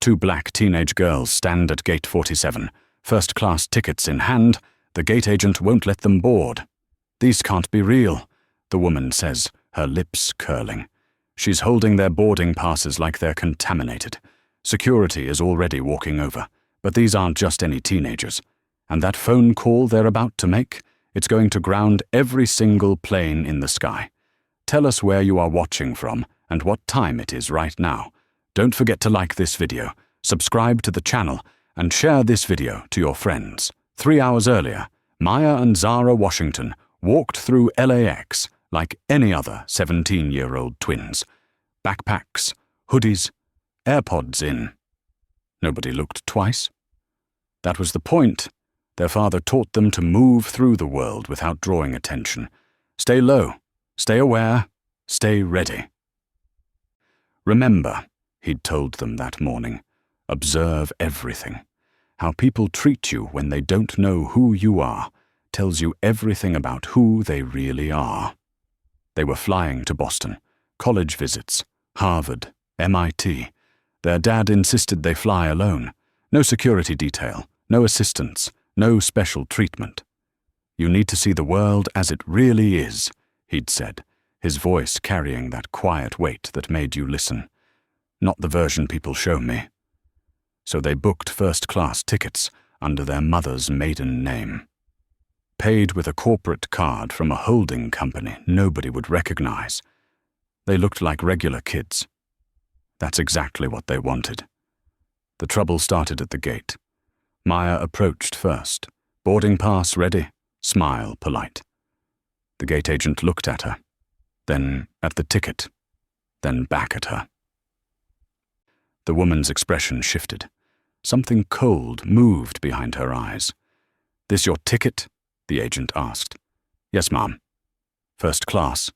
Two black teenage girls stand at gate 47, first-class tickets in hand. The gate agent won't let them board. These can't be real, the woman says, her lips curling. She's holding their boarding passes like they're contaminated. Security is already walking over, but these aren't just any teenagers. And that phone call they're about to make, it's going to ground every single plane in the sky. Tell us where you are watching from and what time it is right now. Don't forget to like this video, subscribe to the channel, and share this video to your friends. 3 hours earlier, Maya and Zara Washington walked through LAX like any other 17-year-old twins. Backpacks, hoodies, AirPods in. Nobody looked twice. That was the point. Their father taught them to move through the world without drawing attention. Stay low, stay aware, stay ready. Remember, he'd told them that morning, observe everything. How people treat you when they don't know who you are tells you everything about who they really are. They were flying to Boston, college visits, Harvard, MIT. Their dad insisted they fly alone. No security detail, no assistance, no special treatment. You need to see the world as it really is, he'd said, his voice carrying that quiet weight that made you listen. Not the version people show me. So they booked first-class tickets under their mother's maiden name. Paid with a corporate card from a holding company nobody would recognize. They looked like regular kids. That's exactly what they wanted. The trouble started at the gate. Maya approached first, boarding pass ready, smile polite. The gate agent looked at her, then at the ticket, then back at her. The woman's expression shifted. Something cold moved behind her eyes. "This your ticket?" the agent asked. "Yes, ma'am." "First class?"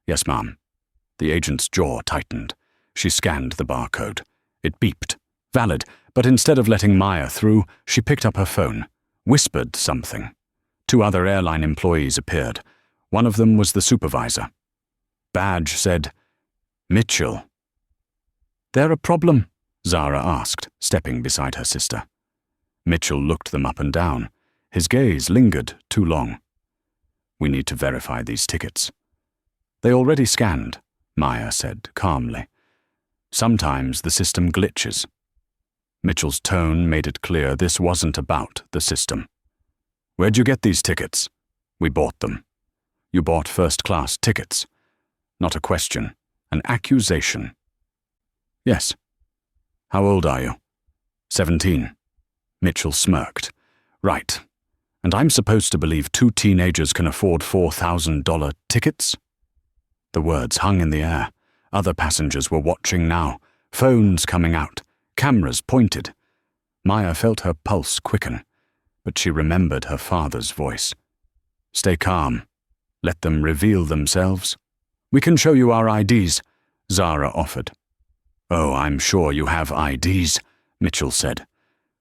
"Yes, ma'am." The agent's jaw tightened. She scanned the barcode. It beeped. Valid, but instead of letting Maya through, she picked up her phone, whispered something. 2 other airline employees appeared. One of them was the supervisor. Badge said, "Mitchell." "There a problem?" Zara asked, stepping beside her sister. Mitchell looked them up and down. His gaze lingered too long. "We need to verify these tickets." "They already scanned," Maya said calmly. "Sometimes the system glitches." Mitchell's tone made it clear this wasn't about the system. "Where'd you get these tickets?" "We bought them." "You bought first-class tickets." Not a question, an accusation. "Yes." "How old are you?" 17. Mitchell smirked. "Right. And I'm supposed to believe 2 teenagers can afford $4,000 tickets?" The words hung in the air. Other passengers were watching now, phones coming out, cameras pointed. Maya felt her pulse quicken, but she remembered her father's voice. "Stay calm. Let them reveal themselves." "We can show you our IDs," Zara offered. "Oh, I'm sure you have IDs," Mitchell said.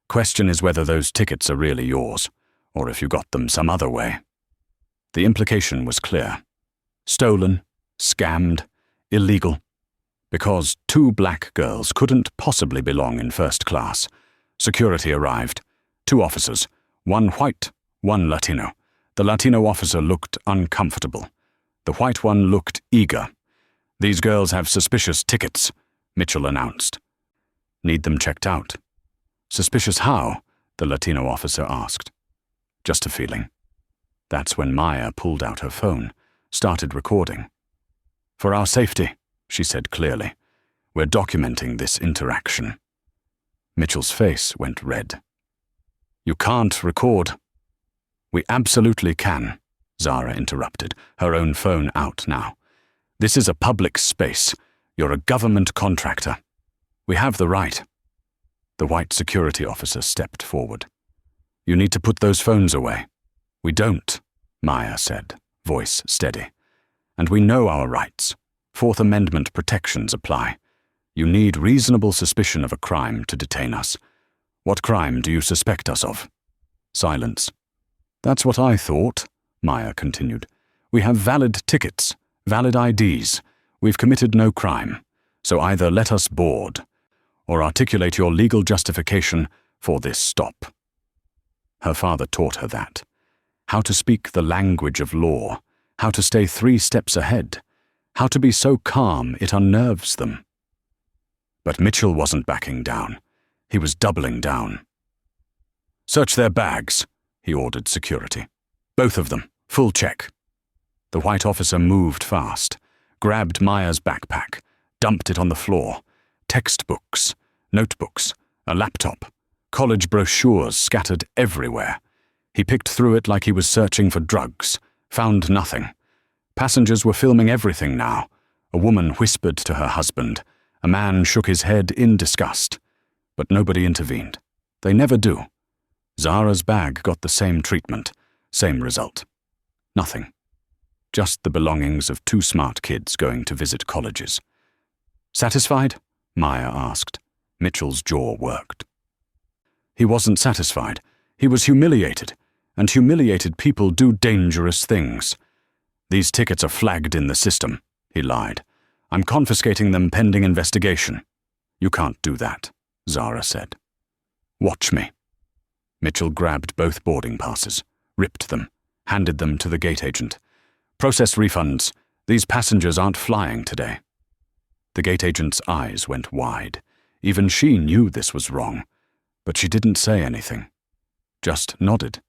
"Question is whether those tickets are really yours, or if you got them some other way." The implication was clear. Stolen, scammed, illegal. Because 2 black girls couldn't possibly belong in first class. Security arrived. 2 officers, 1 white, 1 Latino. The Latino officer looked uncomfortable. The white one looked eager. "These girls have suspicious tickets," Mitchell announced. "Need them checked out." "Suspicious how?" the Latino officer asked. "Just a feeling." That's when Maya pulled out her phone, started recording. "For our safety," she said clearly. "We're documenting this interaction." Mitchell's face went red. "You can't record." "We absolutely can," Zara interrupted, her own phone out now. "This is a public space. You're a government contractor. We have the right." The white security officer stepped forward. "You need to put those phones away." "We don't," Maya said, voice steady. "And we know our rights. 4th Amendment protections apply. You need reasonable suspicion of a crime to detain us. What crime do you suspect us of?" Silence. "That's what I thought," Maya continued. "We have valid tickets, valid IDs. We've committed no crime. So either let us board, or articulate your legal justification for this stop. Her father taught her that. How to speak the language of law, how to stay 3 steps ahead, how to be so calm it unnerves them. But Mitchell wasn't backing down. He was doubling down. "Search their bags," he ordered security. "Both of them, full check." The white officer moved fast, grabbed Maya's backpack, dumped it on the floor. Textbooks, notebooks, a laptop, college brochures scattered everywhere. He picked through it like he was searching for drugs, found nothing. Passengers were filming everything now. A woman whispered to her husband. A man shook his head in disgust. But nobody intervened. They never do. Zara's bag got the same treatment, same result. Nothing. Just the belongings of 2 smart kids going to visit colleges. "Satisfied?" Maya asked. Mitchell's jaw worked. He wasn't satisfied. He was humiliated, and humiliated people do dangerous things. "These tickets are flagged in the system," he lied. "I'm confiscating them pending investigation." "You can't do that," Zara said. "Watch me." Mitchell grabbed both boarding passes, ripped them, handed them to the gate agent. "Process refunds. These passengers aren't flying today." The gate agent's eyes went wide. Even she knew this was wrong, but she didn't say anything, just nodded.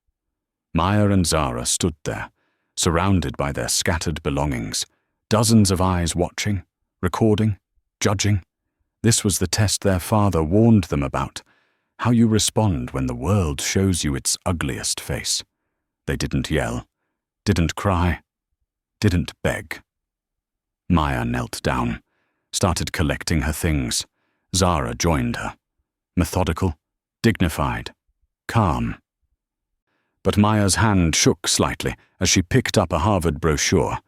Maya and Zara stood there, surrounded by their scattered belongings, dozens of eyes watching, recording, judging. This was the test their father warned them about, how you respond when the world shows you its ugliest face. They didn't yell, didn't cry, didn't beg. Maya knelt down, started collecting her things. Zara joined her, methodical, dignified, calm. But Maya's hand shook slightly as she picked up a Harvard brochure,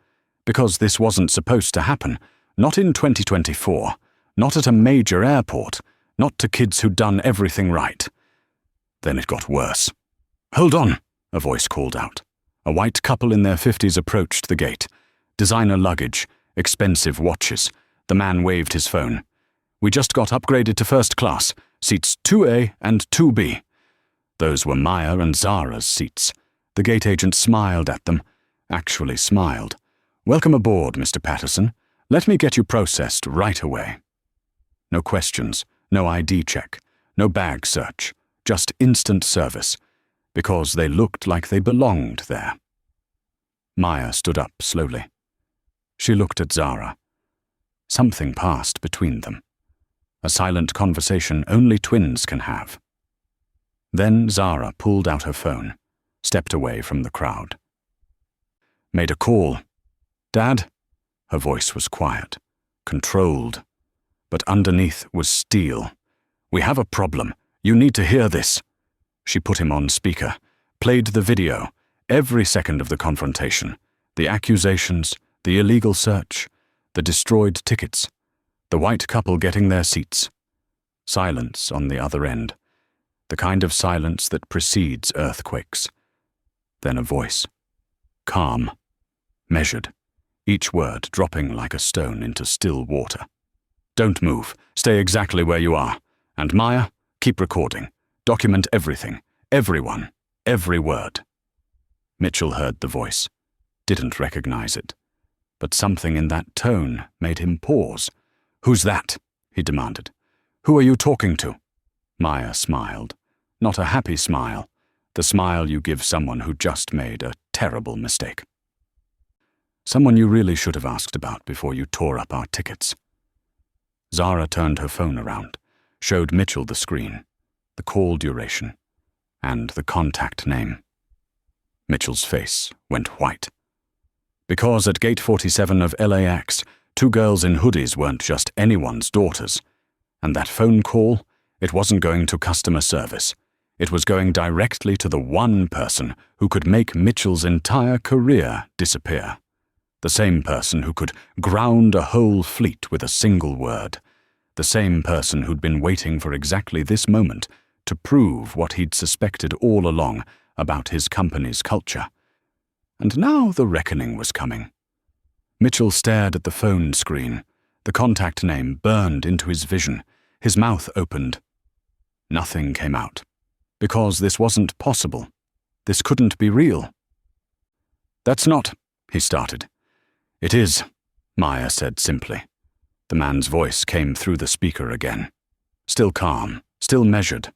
because this wasn't supposed to happen, not in 2024, not at a major airport, not to kids who'd done everything right. Then it got worse. "Hold on," a voice called out. A white couple in their 50s approached the gate. Designer luggage, expensive watches. The man waved his phone. "We just got upgraded to first class, seats 2A and 2B. Those were Maya and Zara's seats. The gate agent smiled at them, actually smiled. "Welcome aboard, Mr. Patterson. Let me get you processed right away." No questions, no ID check, no bag search, just instant service, because they looked like they belonged there. Maya stood up slowly. She looked at Zara. Something passed between them. A silent conversation only twins can have. Then Zara pulled out her phone, stepped away from the crowd. "Made a call. Dad?" Her voice was quiet, controlled, but underneath was steel. "We have a problem. You need to hear this." She put him on speaker, played the video, every second of the confrontation, the accusations, the illegal search, the destroyed tickets, the white couple getting their seats. Silence on the other end, the kind of silence that precedes earthquakes. Then a voice, calm, measured, each word dropping like a stone into still water. "Don't move. Stay exactly where you are. And Maya, keep recording. Document everything, everyone, every word." Mitchell heard the voice, didn't recognize it, but something in that tone made him pause. "Who's that?" he demanded. "Who are you talking to?" Maya smiled, not a happy smile, the smile you give someone who just made a terrible mistake. "Someone you really should have asked about before you tore up our tickets." Zara turned her phone around, showed Mitchell the screen, the call duration, and the contact name. Mitchell's face went white. Because at Gate 47 of LAX, 2 girls in hoodies weren't just anyone's daughters. And that phone call, it wasn't going to customer service. It was going directly to the one person who could make Mitchell's entire career disappear. The same person who could ground a whole fleet with a single word. The same person who'd been waiting for exactly this moment to prove what he'd suspected all along about his company's culture. And now the reckoning was coming. Mitchell stared at the phone screen. The contact name burned into his vision. His mouth opened. Nothing came out. Because this wasn't possible. This couldn't be real. "That's not," he started. "It is," Maya said simply. The man's voice came through the speaker again. Still calm, still measured.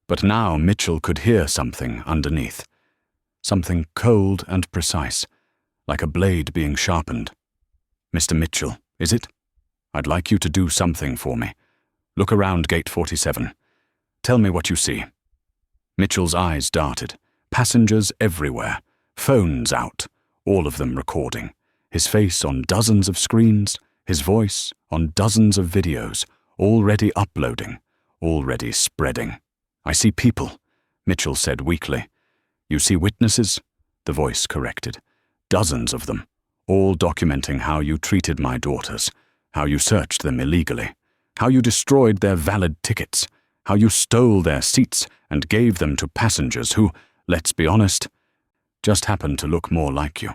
But now Mitchell could hear something underneath. Something cold and precise, like a blade being sharpened. "Mr. Mitchell, is it? I'd like you to do something for me. Look around Gate 47. Tell me what you see." Mitchell's eyes darted. Passengers everywhere. Phones out, all of them recording. His face on dozens of screens, his voice on dozens of videos, already uploading, already spreading. "I see people," Mitchell said weakly. "You see witnesses?" The voice corrected. "Dozens of them, all documenting how you treated my daughters, how you searched them illegally, how you destroyed their valid tickets, how you stole their seats and gave them to passengers who, let's be honest, just happened to look more like you."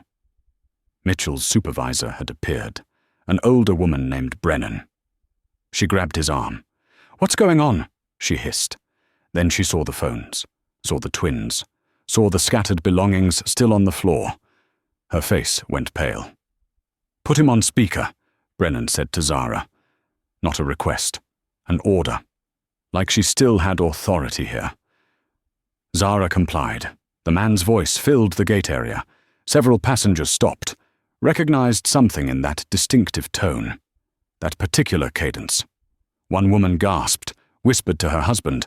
Mitchell's supervisor had appeared, an older woman named Brennan. She grabbed his arm. "What's going on?" she hissed. Then she saw the phones, saw the twins, saw the scattered belongings still on the floor. Her face went pale. "Put him on speaker," Brennan said to Zara. Not a request, an order. Like she still had authority here. Zara complied. The man's voice filled the gate area. Several passengers stopped, recognized something in that distinctive tone, that particular cadence. One woman gasped, whispered to her husband,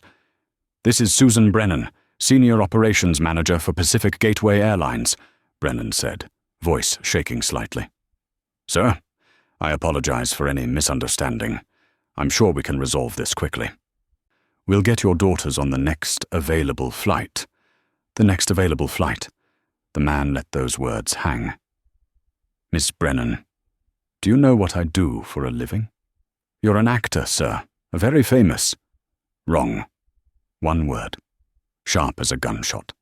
"This is Susan Brennan, Senior Operations Manager for Pacific Gateway Airlines," Brennan said, voice shaking slightly. "Sir, I apologize for any misunderstanding. I'm sure we can resolve this quickly. We'll get your daughters on the next available flight." The next available flight. The man let those words hang. "Miss Brennan, do you know what I do for a living?" "You're an actor, sir. A very famous." "Wrong. One word. Sharp as a gunshot.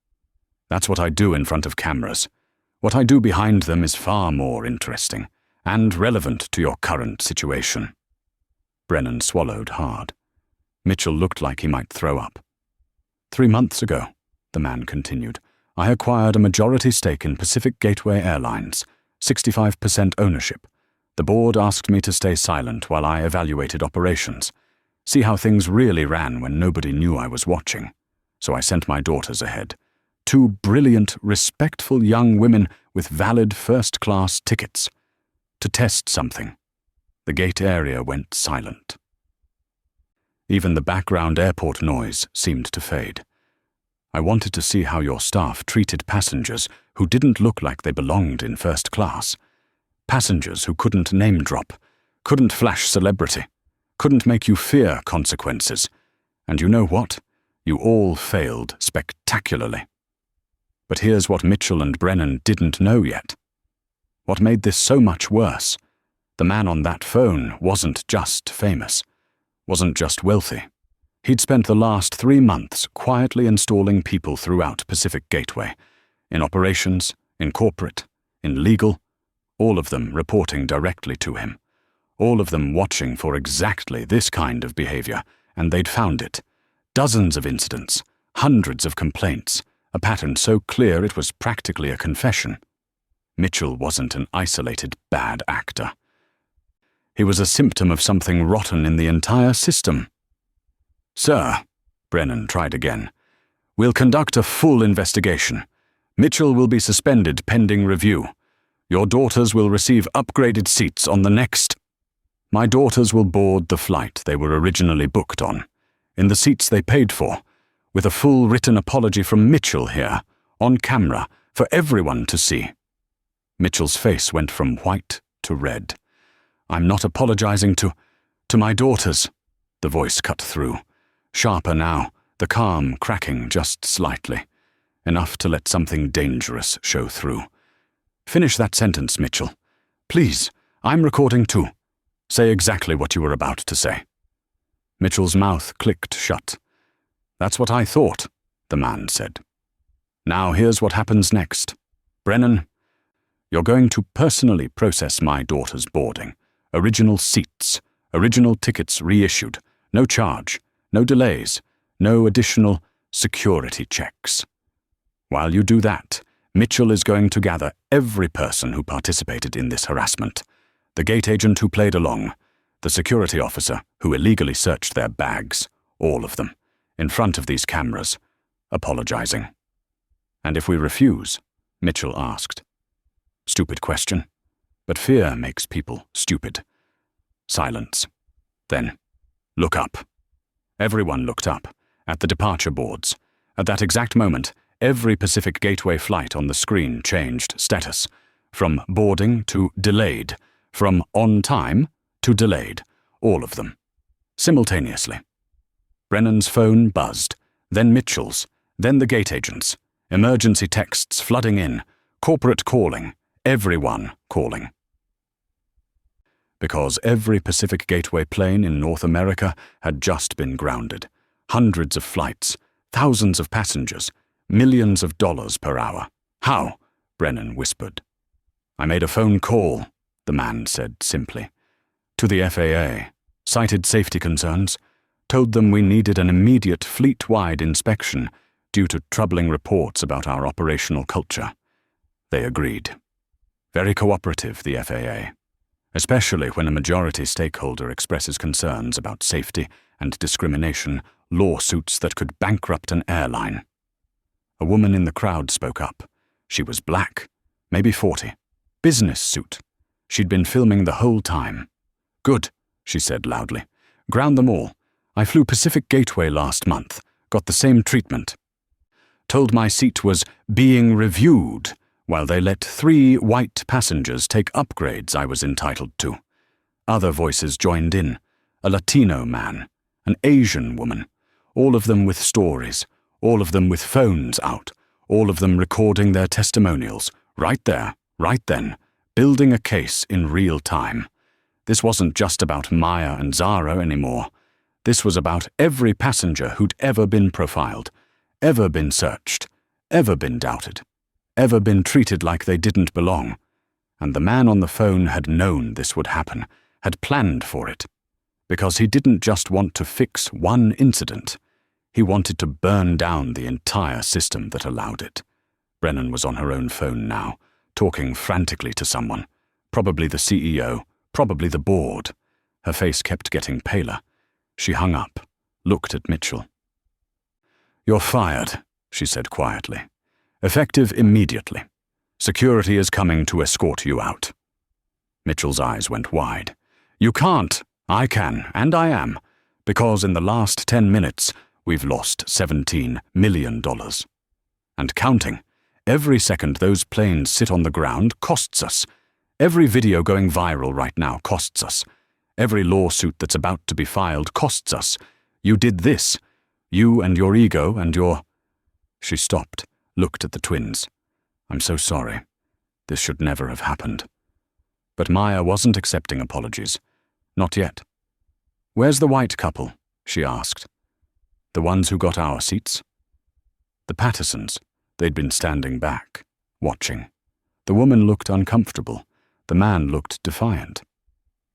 That's what I do in front of cameras. What I do behind them is far more interesting and relevant to your current situation." Brennan swallowed hard. Mitchell looked like he might throw up. 3 months ago, the man continued, I acquired a majority stake in Pacific Gateway Airlines, 65% ownership. The board asked me to stay silent while I evaluated operations, see how things really ran when nobody knew I was watching. So I sent my daughters ahead. 2 brilliant, respectful young women with valid first-class tickets. To test something. The gate area went silent. Even the background airport noise seemed to fade. I wanted to see how your staff treated passengers who didn't look like they belonged in first class. Passengers who couldn't name drop, couldn't flash celebrity, couldn't make you fear consequences. And you know what? You all failed spectacularly. But here's what Mitchell and Brennan didn't know yet. What made this so much worse? The man on that phone wasn't just famous, wasn't just wealthy. He'd spent the last 3 months quietly installing people throughout Pacific Gateway, in operations, in corporate, in legal, all of them reporting directly to him, all of them watching for exactly this kind of behavior, and they'd found it. Dozens of incidents, hundreds of complaints, a pattern so clear it was practically a confession. Mitchell wasn't an isolated bad actor. He was a symptom of something rotten in the entire system. "Sir," Brennan tried again, "we'll conduct a full investigation. Mitchell will be suspended pending review. Your daughters will receive upgraded seats on the next. My daughters will board the flight they were originally booked on, in the seats they paid for, with a full written apology from Mitchell here, on camera, for everyone to see." Mitchell's face went from white to red. "I'm not apologizing to my daughters," the voice cut through. Sharper now, the calm cracking just slightly, enough to let something dangerous show through. "Finish that sentence, Mitchell. Please, I'm recording too. Say exactly what you were about to say." Mitchell's mouth clicked shut. "That's what I thought," the man said. "Now here's what happens next. Brennan, you're going to personally process my daughter's boarding. Original seats, original tickets reissued, No charge, no delays, no additional security checks. While you do that, Mitchell is going to gather every person who participated in this harassment, the gate agent who played along, the security officer who illegally searched their bags, all of them, in front of these cameras, apologizing. And if we refuse? Mitchell asked. Stupid question, but fear makes people stupid. Silence. Then, look up. Everyone looked up, at the departure boards. At that exact moment, every Pacific Gateway flight on the screen changed status, from boarding to delayed, from on time to delayed, all of them, simultaneously. Brennan's phone buzzed, then Mitchell's, then the gate agent's, emergency texts flooding in, corporate calling, everyone calling. Because every Pacific Gateway plane in North America had just been grounded. Hundreds of flights, thousands of passengers, millions of dollars per hour. How? Brennan whispered. I made a phone call, the man said simply. To the FAA, cited safety concerns, told them we needed an immediate fleet-wide inspection due to troubling reports about our operational culture. They agreed. Very cooperative, the FAA, especially when a majority stakeholder expresses concerns about safety and discrimination, lawsuits that could bankrupt an airline. A woman in the crowd spoke up. She was black, maybe 40, business suit. She'd been filming the whole time. Good, she said loudly. Ground them all. I flew Pacific Gateway last month, got the same treatment. Told my seat was being reviewed, while they let 3 white passengers take upgrades I was entitled to. Other voices joined in, a Latino man, an Asian woman, all of them with stories, all of them with phones out, all of them recording their testimonials, right there, right then, building a case in real time. This wasn't just about Maya and Zara anymore. This was about every passenger who'd ever been profiled, ever been searched, ever been doubted, ever been treated like they didn't belong. And the man on the phone had known this would happen, had planned for it. Because he didn't just want to fix one incident. He wanted to burn down the entire system that allowed it. Brennan was on her own phone now, talking frantically to someone. Probably the CEO, probably the board. Her face kept getting paler. She hung up, looked at Mitchell. You're fired, she said quietly. Effective immediately. Security is coming to escort you out. Mitchell's eyes went wide. You can't. I can, and I am. Because in the last 10 minutes, we've lost $17 million. And counting. Every second those planes sit on the ground costs us. Every video going viral right now costs us. Every lawsuit that's about to be filed costs us. You did this. You and your ego and your... She stopped, looked at the twins. I'm so sorry. This should never have happened. But Maya wasn't accepting apologies. Not yet. Where's the white couple? She asked. The ones who got our seats? The Pattersons. They'd been standing back, watching. The woman looked uncomfortable. The man looked defiant.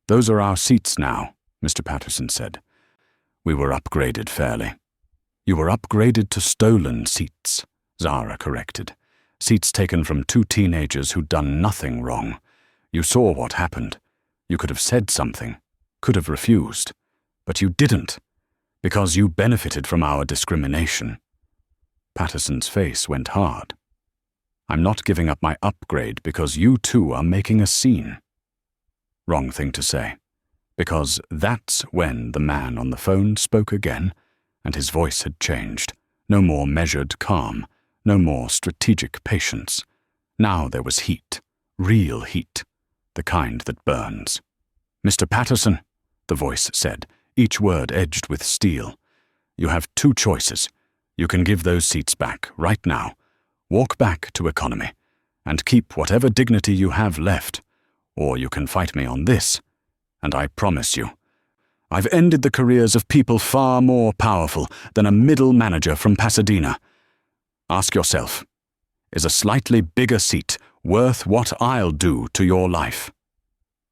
Those are our seats now, Mr. Patterson said. We were upgraded fairly. You were upgraded to stolen seats, Zara corrected. Seats taken from 2 teenagers who'd done nothing wrong. You saw what happened. You could have said something, could have refused. But you didn't, because you benefited from our discrimination. Patterson's face went hard. I'm not giving up my upgrade because you two are making a scene. Wrong thing to say, because that's when the man on the phone spoke again, and his voice had changed. No more measured calm, no more strategic patience. Now there was heat, real heat, the kind that burns. Mr. Patterson, the voice said, each word edged with steel. You have 2 choices. You can give those seats back right now, walk back to economy, and keep whatever dignity you have left, or you can fight me on this, and I promise you, I've ended the careers of people far more powerful than a middle manager from Pasadena. Ask yourself, is a slightly bigger seat worth what I'll do to your life?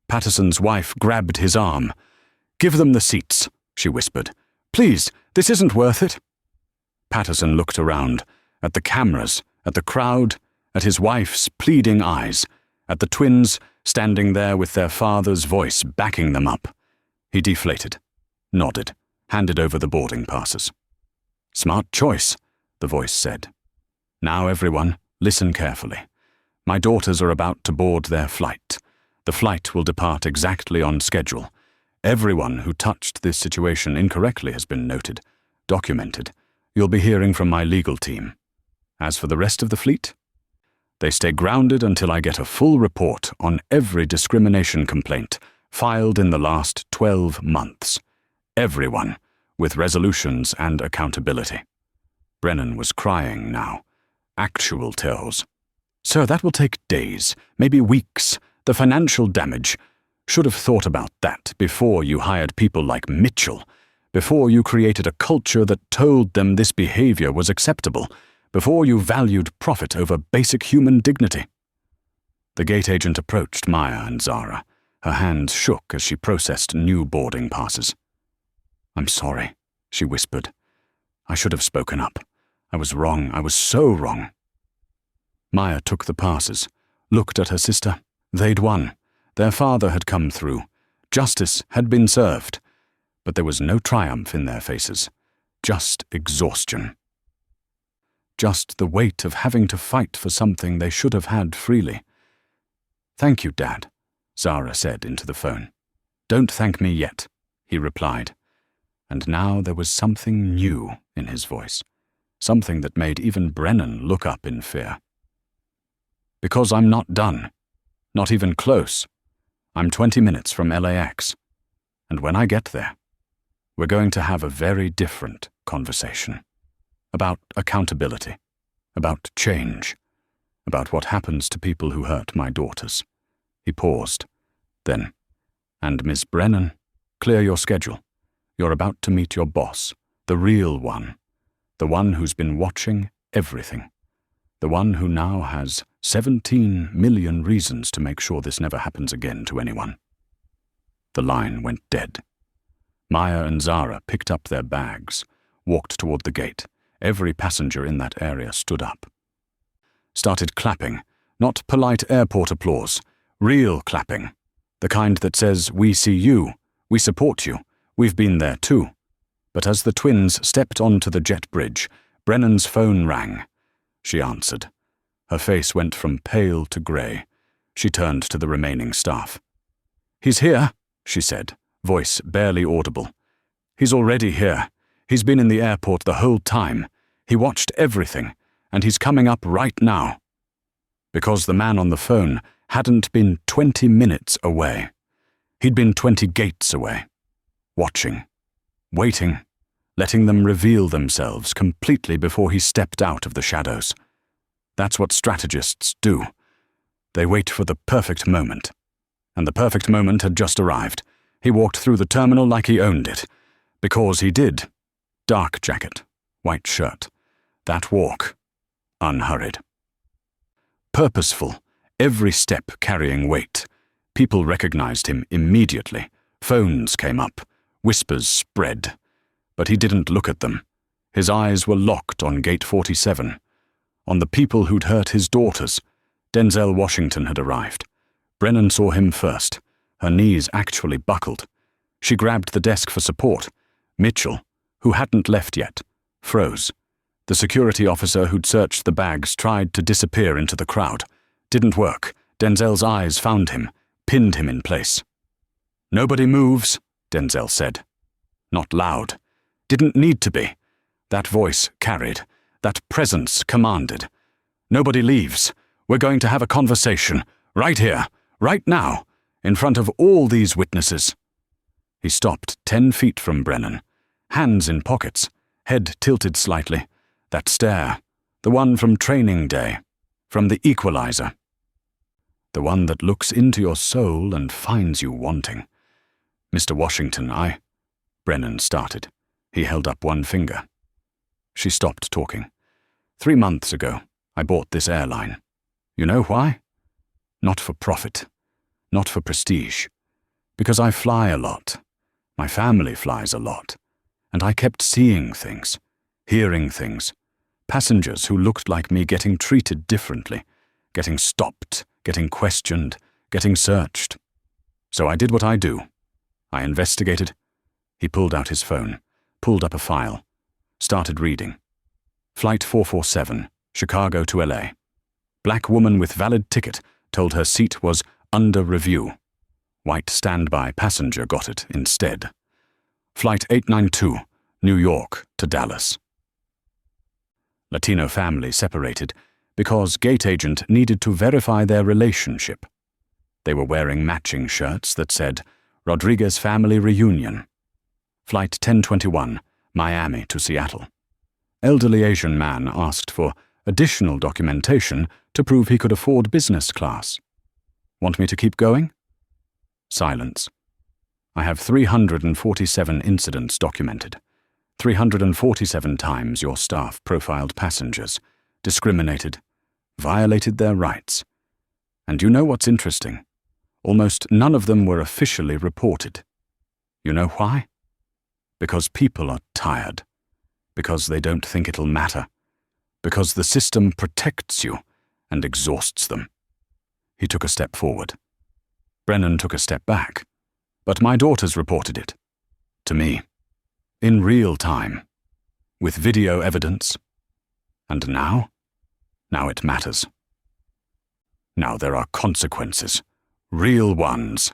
Patterson's wife grabbed his arm. Give them the seats, she whispered. "Please, this isn't worth it." Patterson looked around, at the cameras, at the crowd, at his wife's pleading eyes, at the twins standing there with their father's voice backing them up. He deflated, nodded, handed over the boarding passes. "Smart choice," the voice said. "Now everyone, listen carefully. My daughters are about to board their flight. The flight will depart exactly on schedule. Everyone who touched this situation incorrectly has been noted, documented. You'll be hearing from my legal team. As for the rest of the fleet, they stay grounded until I get a full report on every discrimination complaint filed in the last 12 months. Everyone, with resolutions and accountability." Brennan was crying now. Actual tears. "Sir, that will take days, maybe weeks. The financial damage. Should have thought about that before you hired people like Mitchell, before you created a culture that told them this behavior was acceptable, before you valued profit over basic human dignity." The gate agent approached Maya and Zara. Her hands shook as she processed new boarding passes. "I'm sorry," she whispered. "I should have spoken up. I was wrong. I was so wrong." Maya took the passes, looked at her sister. They'd won. Their father had come through. Justice had been served. But there was no triumph in their faces. Just exhaustion. Just the weight of having to fight for something they should have had freely. "Thank you, Dad," Zara said into the phone. "Don't thank me yet," he replied. And now there was something new in his voice, something that made even Brennan look up in fear. "Because I'm not done. Not even close. I'm 20 minutes from LAX. And when I get there, we're going to have a very different conversation. About accountability. About change. About what happens to people who hurt my daughters." He paused. Then, "And Miss Brennan, clear your schedule. You're about to meet your boss, the real one. The one who's been watching everything. The one who now has 17 million reasons to make sure this never happens again to anyone." The line went dead. Maya and Zara picked up their bags, walked toward the gate. Every passenger in that area stood up. Started clapping, not polite airport applause, real clapping. The kind that says, "We see you, we support you, we've been there too." But as the twins stepped onto the jet bridge, Brennan's phone rang. She answered. Her face went from pale to grey. She turned to the remaining staff. "He's here," she said, voice barely audible. "He's already here. He's been in the airport the whole time. He watched everything, and he's coming up right now." Because the man on the phone hadn't been 20 minutes away. He'd been 20 gates away. Watching. Waiting. Letting them reveal themselves completely before he stepped out of the shadows. That's what strategists do. They wait for the perfect moment. And the perfect moment had just arrived. He walked through the terminal like he owned it. Because he did. Dark jacket, white shirt. That walk. Unhurried. Purposeful, every step carrying weight. People recognized him immediately. Phones came up. Whispers spread. But he didn't look at them. His eyes were locked on Gate 47. On the people who'd hurt his daughters. Denzel Washington had arrived. Brennan saw him first. Her knees actually buckled. She grabbed the desk for support. Mitchell, who hadn't left yet, froze. The security officer who'd searched the bags tried to disappear into the crowd. Didn't work. Denzel's eyes found him, pinned him in place. "Nobody moves," Denzel said. Not loud. Didn't need to be. That voice carried. That presence commanded. "Nobody leaves. We're going to have a conversation. Right here. Right now. In front of all these witnesses." He stopped 10 feet from Brennan. Hands in pockets. Head tilted slightly. That stare. The one from training day. From the equalizer. The one that looks into your soul and finds you wanting. "Mr. Washington, Brennan started. He held up one finger. She stopped talking. 3 months ago, I bought this airline. You know why? Not for profit. Not for prestige. Because I fly a lot. My family flies a lot, and I kept seeing things, hearing things. Passengers who looked like me getting treated differently, getting stopped, getting questioned, getting searched. So I did what I do. I investigated. He pulled out his phone, pulled up a file, started reading. Flight 447, Chicago to LA. Black woman with valid ticket told her seat was under review. White standby passenger got it instead. Flight 892, New York to Dallas. Latino family separated because gate agent needed to verify their relationship. They were wearing matching shirts that said, Rodriguez Family Reunion. Flight 1021, Miami to Seattle. Elderly Asian man asked for additional documentation to prove he could afford business class. Want me to keep going? Silence. I have 347 incidents documented. 347 times your staff profiled passengers, discriminated, violated their rights. And you know what's interesting? Almost none of them were officially reported. You know why? Because people are tired. Because they don't think it'll matter. Because the system protects you and exhausts them. He took a step forward. Brennan took a step back. But my daughters reported it. To me. In real time. With video evidence. And now? Now it matters. Now there are consequences. Real ones.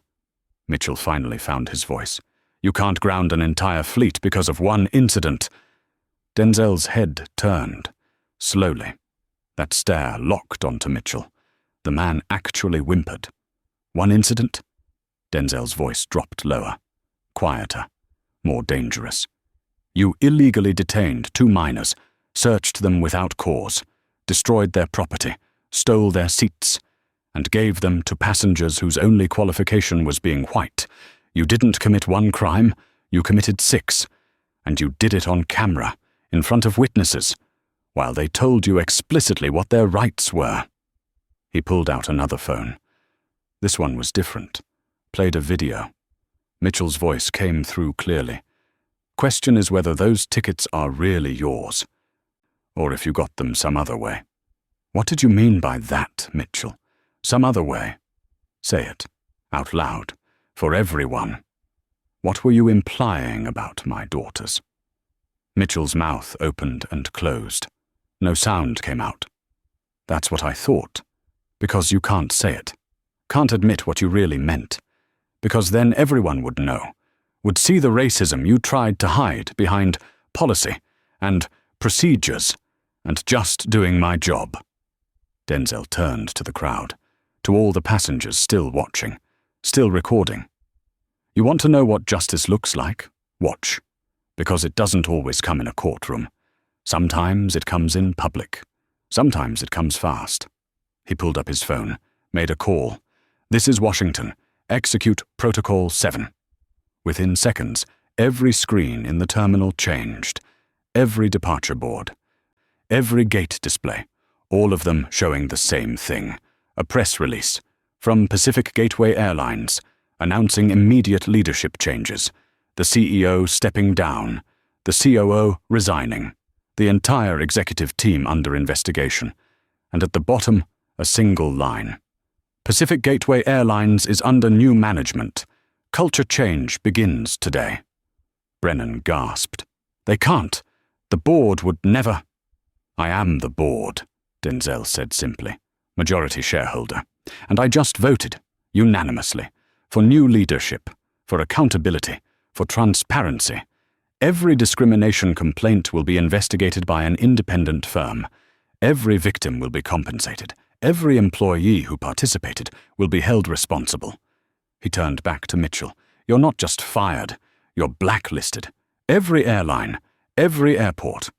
Mitchell finally found his voice. You can't ground an entire fleet because of one incident. Denzel's head turned. Slowly. That stare locked onto Mitchell. The man actually whimpered. One incident? Denzel's voice dropped lower. Quieter. More dangerous. You illegally detained 2 minors, searched them without cause, destroyed their property, stole their seats, and gave them to passengers whose only qualification was being white. You didn't commit 1 crime, you committed 6, and you did it on camera, in front of witnesses, while they told you explicitly what their rights were. He pulled out another phone. This one was different. Played a video. Mitchell's voice came through clearly. Question is whether those tickets are really yours, or if you got them some other way. What did you mean by that, Mitchell? Some other way? Say it, out loud, for everyone. What were you implying about my daughters? Mitchell's mouth opened and closed. No sound came out. That's what I thought. Because you can't say it. Can't admit what you really meant. Because then everyone would know. Would see the racism you tried to hide behind policy and procedures and just doing my job. Denzel turned to the crowd, to all the passengers still watching, still recording. You want to know what justice looks like? Watch. Because it doesn't always come in a courtroom. Sometimes it comes in public. Sometimes it comes fast. He pulled up his phone, made a call. This is Washington. Execute Protocol 7. Within seconds, every screen in the terminal changed. Every departure board. Every gate display. All of them showing the same thing. A press release from Pacific Gateway Airlines announcing immediate leadership changes. The CEO stepping down. The COO resigning. The entire executive team under investigation. And at the bottom, a single line. Pacific Gateway Airlines is under new management. Culture change begins today. Brennan gasped. They can't. The board would never. I am the board, Denzel said simply, majority shareholder. And I just voted, unanimously, for new leadership, for accountability, for transparency. Every discrimination complaint will be investigated by an independent firm. Every victim will be compensated. Every employee who participated will be held responsible. He turned back to Mitchell. You're not just fired, you're blacklisted. Every airline, every airport,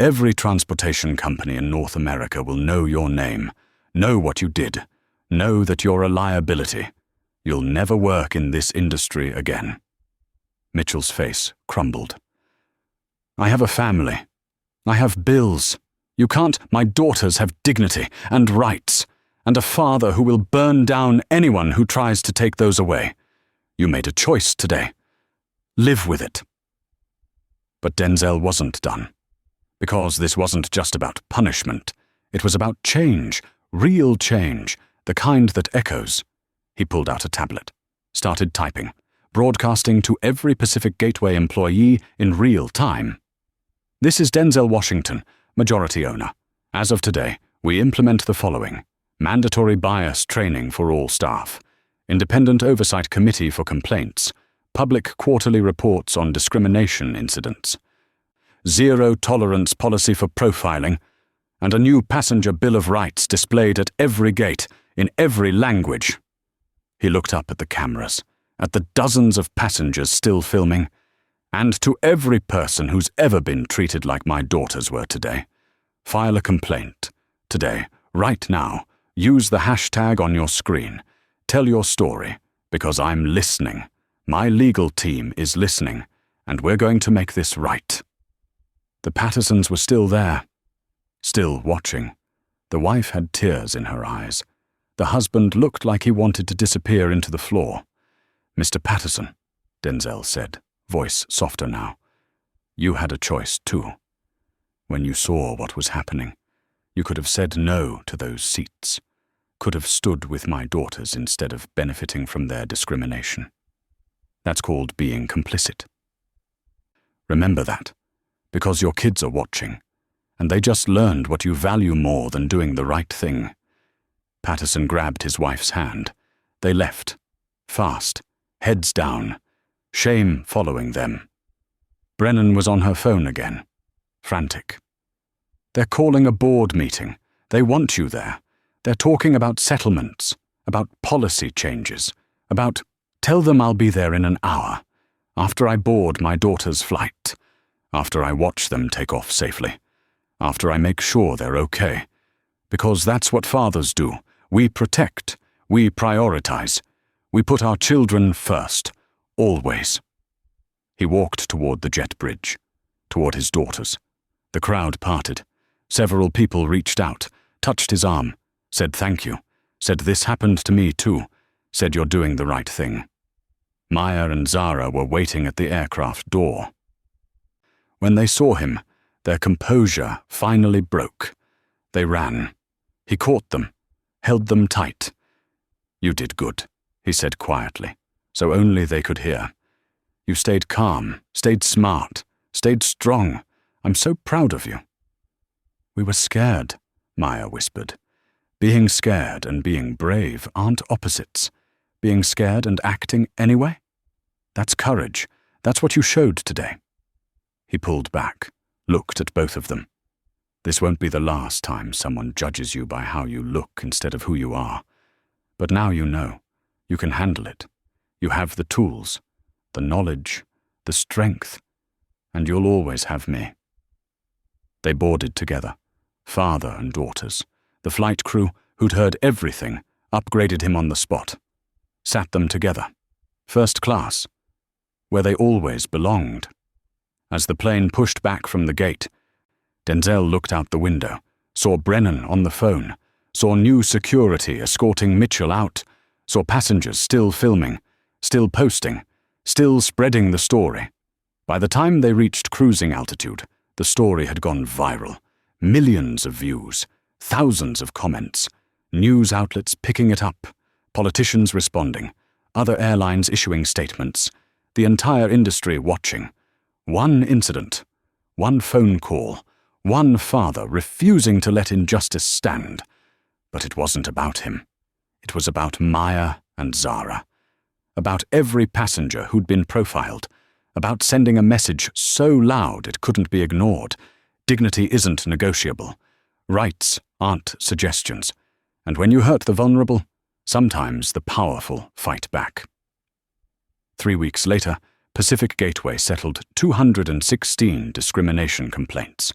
every transportation company in North America will know your name, know what you did, know that you're a liability. You'll never work in this industry again. Mitchell's face crumbled. I have a family. I have bills. You can't. My daughters have dignity and rights, and a father who will burn down anyone who tries to take those away. You made a choice today. Live with it. But Denzel wasn't done. Because this wasn't just about punishment. It was about change, real change, the kind that echoes. He pulled out a tablet, started typing, broadcasting to every Pacific Gateway employee in real time. This is Denzel Washington, majority owner. As of today, we implement the following: mandatory bias training for all staff, independent oversight committee for complaints, public quarterly reports on discrimination incidents, zero tolerance policy for profiling, and a new passenger Bill of Rights displayed at every gate, in every language. He looked up at the cameras, at the dozens of passengers still filming, and to every person who's ever been treated like my daughters were today. File a complaint. Today, right now, use the hashtag on your screen. Tell your story, because I'm listening. My legal team is listening, and we're going to make this right. The Pattersons were still there, still watching. The wife had tears in her eyes. The husband looked like he wanted to disappear into the floor. "Mr. Patterson," Denzel said, voice softer now, "you had a choice too. When you saw what was happening, you could have said no to those seats, could have stood with my daughters instead of benefiting from their discrimination. That's called being complicit. Remember that, because your kids are watching, and they just learned what you value more than doing the right thing." Patterson grabbed his wife's hand. They left, fast, heads down, shame following them. Brennan was on her phone again, frantic. "They're calling a board meeting. They want you there. They're talking about settlements, about policy changes, about, tell them I'll be there in an hour, after I board my daughter's flight, after I watch them take off safely, after I make sure they're okay. Because that's what fathers do. We protect, we prioritize, we put our children first, always." He walked toward the jet bridge, toward his daughters. The crowd parted. Several people reached out, touched his arm, said thank you, said this happened to me too, said you're doing the right thing. Maya and Zara were waiting at the aircraft door. When they saw him, their composure finally broke. They ran. He caught them, held them tight. "You did good," he said quietly, so only they could hear. "You stayed calm, stayed smart, stayed strong. I'm so proud of you." "We were scared," Maya whispered. "Being scared and being brave aren't opposites. Being scared and acting anyway? That's courage. That's what you showed today." He pulled back, looked at both of them. "This won't be the last time someone judges you by how you look instead of who you are. But now you know. You can handle it. You have the tools, the knowledge, the strength, and you'll always have me." They boarded together, father and daughters. The flight crew, who'd heard everything, upgraded him on the spot. Sat them together. First class, where they always belonged. As the plane pushed back from the gate, Denzel looked out the window, saw Brennan on the phone, saw new security escorting Mitchell out, saw passengers still filming, still posting, still spreading the story. By the time they reached cruising altitude, the story had gone viral. Millions of views, thousands of comments, news outlets picking it up, politicians responding, other airlines issuing statements, the entire industry watching. One incident, one phone call, one father refusing to let injustice stand. But it wasn't about him. It was about Maya and Zara. About every passenger who'd been profiled. About sending a message so loud it couldn't be ignored. Dignity isn't negotiable. Rights aren't suggestions. And when you hurt the vulnerable, sometimes the powerful fight back. 3 weeks later, Pacific Gateway settled 216 discrimination complaints.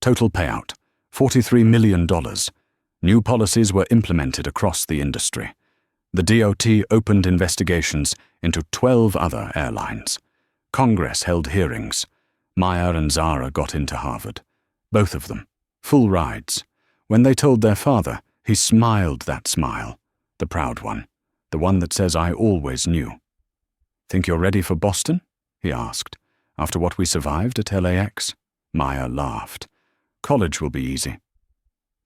Total payout, $43 million. New policies were implemented across the industry. The DOT opened investigations into 12 other airlines. Congress held hearings. Maya and Zara got into Harvard. Both of them. Full rides. When they told their father, he smiled that smile. The proud one. The one that says I always knew. "Think you're ready for Boston?" he asked. After what we survived at LAX? Maya laughed. College will be easy.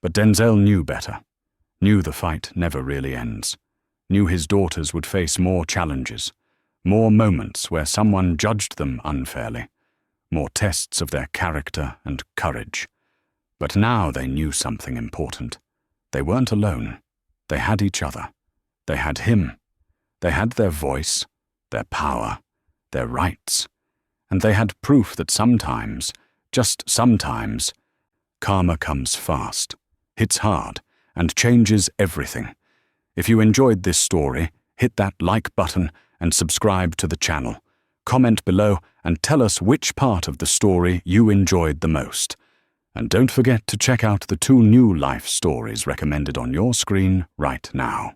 But Denzel knew better. Knew the fight never really ends. Knew his daughters would face more challenges. More moments where someone judged them unfairly. More tests of their character and courage. But now they knew something important. They weren't alone. They had each other. They had him. They had their voice, their power, their rights. And they had proof that sometimes, just sometimes, karma comes fast, hits hard, and changes everything. If you enjoyed this story, hit that like button and subscribe to the channel. Comment below and tell us which part of the story you enjoyed the most. And don't forget to check out the 2 new life stories recommended on your screen right now.